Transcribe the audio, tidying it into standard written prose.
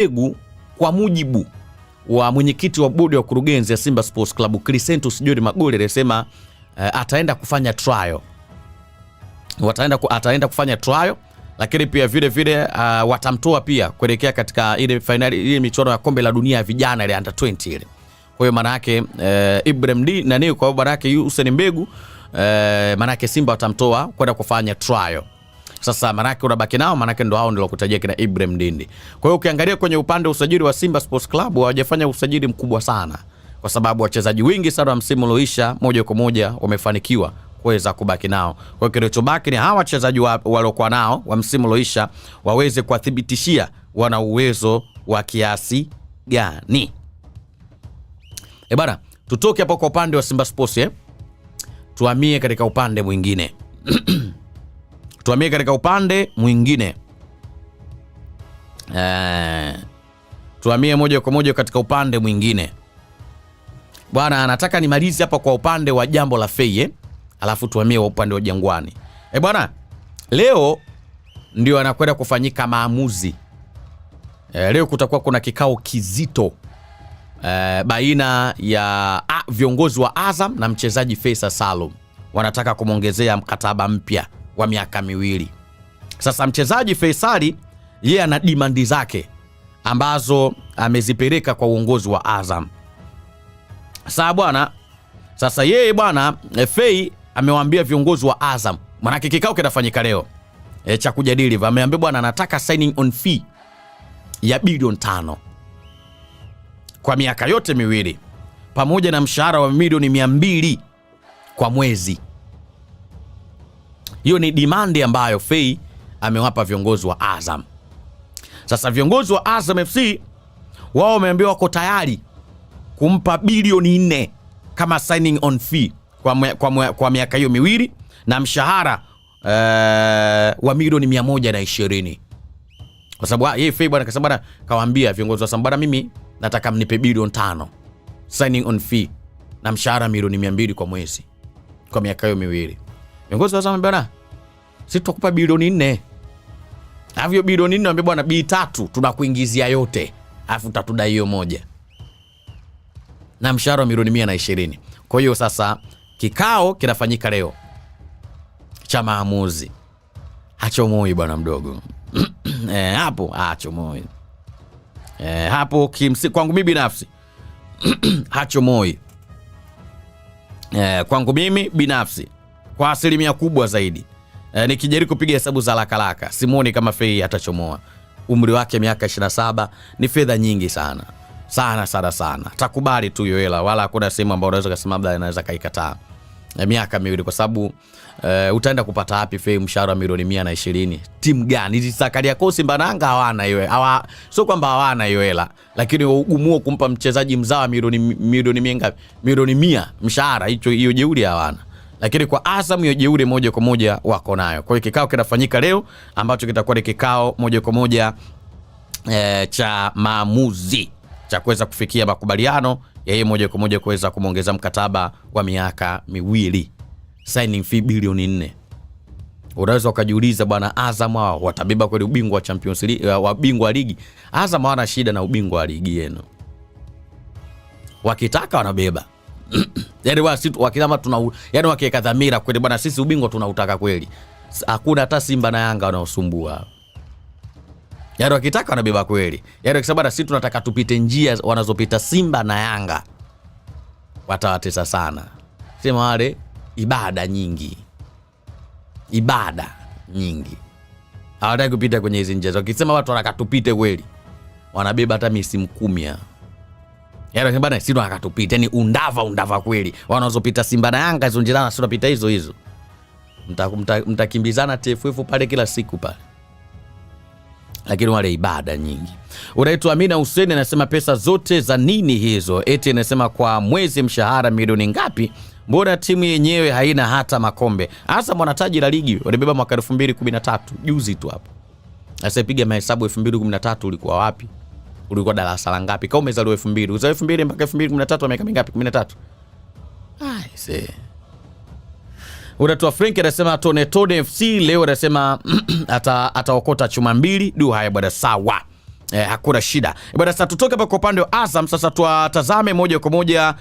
Mbegu kwa mujibu wa mwenyekiti wa bodi wa kurugenzi ya Simba Sports Club Crescentus John Magole anasema ataenda kufanya trial. Ataenda kufanya trial, lakini pia vile watamtoa pia kuelekea katika ile finali, ile michuano ya kombe la dunia ya vijana ile under 20 ile. Kwa hiyo maana yake Ibrahim D na nini, kwa maana yake Hussein Mbegu maana yake Simba watamtoa kwenda kufanya trial. Sasa maana yake unabaki nao, maana yake ndo hao ndio wakutajia kina Ibrahim Dindi. Kwa hiyo ukiangalia kwenye upande wa usajili wa Simba Sports Club hawajafanya usajili mkubwa sana, kwa sababu wachezaji wengi sana wa msimu ulioisha moja kwa moja wamefanikiwa kuweza kubaki nao. Kwa hiyo kilichobaki ni hawa wachezaji waliokuwa nao wa msimu ulioisha waweze kuwathibitishia wana uwezo wa kiasi gani. Bana, tutoke hapo kwa upande wa Simba Sports tuhamie katika upande mwingine. Tuhamie katika upande mwingine. Tuhamie moja kwa moja katika upande mwingine. Bwana, nataka nimalize hapa kwa upande wa jambo la Fei, alafu tuhamie upande wa Jangwani. Bwana, leo ndio anakwenda kufanyika maamuzi. Leo kutakuwa kuna kikao kizito baina ya viongozi wa Azam na mchezaji Faisal Salum. Wanataka kumongezea mkataba mpya wa miaka 2. Sasa mchezaji Faisali yeye ana demand zake ambazo amezipeleka kwa uongozi wa Azam. Sasa bwana, sasa yeye bwana Fei amewaambia viongozi wa Azam, maana kikao kinafanyika leo cha kujadili, ameambia bwana anataka signing on fee ya bilioni 5 kwa miaka yote 2 pamoja na mshahara wa milioni 200 kwa mwezi. Hiyo ni demand ambayo Fei amewapa viongozi wa Azam. Sasa viongozi wa Azam FC wao wameambiwa wako tayari kumpa bilioni 4 kama signing on fee kwa miaka hiyo 2 na mshahara wa milioni 120. Kwa sababu yeye Fei bwana kasema bwana kawaambia viongozi wa Sambara, mimi nataka mnipe bilioni 5 signing on fee na mshahara milioni 200 kwa mwezi kwa miaka hiyo 2. Viongozi wa Azam bwana, sisi tutakupa bilioni 4. Havyo bilioni 4 ambaye bwana B3 tunakuingizia yote, alafu utatudai hiyo moja. Na mshahara wa milioni 120. Kwa hiyo sasa kikao kinafanyika leo cha maamuzi. Hachomoi bwana mdogo. Hapo hachomoi. Hapo kwangu mimi binafsi hachomoi. Kwangu mimi binafsi kwa asilimia kubwa zaidi. Nikijaribu kupiga hesabu za lakalaka, simuoni kama Fei atachomoa. Umri wake miaka 27 ni fedha nyingi sana. Sana. Takubali tu hiyo hela, wala hakuna sehemu ambayo unaweza kusema labda anaweza kaikataa. Miaka 2 kwa sababu utaenda kupata wapi Fei mshahara wa milioni 120? Timu gani? Hizi Sakaria Kosi Mbananga hawana hiyo. Sio kwamba hawana hiyo hela, lakini ugumu kumpa mchezaji mzawa milioni ngapi? Milioni 100 mshahara, hiyo jeuri hawana. Lakini kwa Azam hiyo jeuri moja kwa moja wako nayo. Kwa hiyo kikao kinafanyika leo ambacho kitakuwa ni kikao moja kwa moja cha maamuzi cha kuweza kufikia makubaliano yeye moja kwa moja kuweza kumongeza mkataba wa miaka 2, signing fee bilioni 4. Unaweza ukajiuliza bwana, Azam wao watabeba kweli ubingwa wa Champions League, wa bingwa wa ligi? Azam hawana shida na ubingwa wa ligi yenu, wakitaka wanabeba. Yaani wakisema yaani wakiweka dhamira kweli bwana sisi ubingwa tunautaka kweli, hakuna hata Simba na Yanga wanaosumbua. Yaani wakitaka wanabeba kweli. Yaani wakisema bwana sisi tunataka tupite njia wanazopita Simba na Yanga, watawatesa sana. Sema wale ibada nyingi. Hawataki kupita kwenye hizo njia. Wakisema watu wanataka tupite kweli, wanabeba hata misimu 10. Yaani bwana sisi tunataka tupite, yani undava kweli. Wanazopita Simba na Yanga hizo njia na sisi tunapita hizo. Mtakimbizana TFF pale kila siku pale. Lakini wale ibada nyingi. Unaitwa Amina Hussein anasema pesa zote za nini hizo? Eti anasema kwa mwezi mshahara milioni ngapi? Mbona timu yenyewe haina hata makombe? Hasa mwanataji la ligi walibeba mwaka 2013 juzi tu hapo. Sasa piga mahesabu 2013 ulikuwa wapi? Ulikuwa darasa la ngapi? Kama umezaliwa 2000, uzao 2000 mpaka 2013 miaka mingapi? 13. Unatoa Frank anasema Tone FC leo anasema ataokota chuma 2. Du haya bwana sawa. Hakuna shida bwana. Sasa tutoke hapa kwa upande wa Azam, sasa tuwatazame moja kwa moja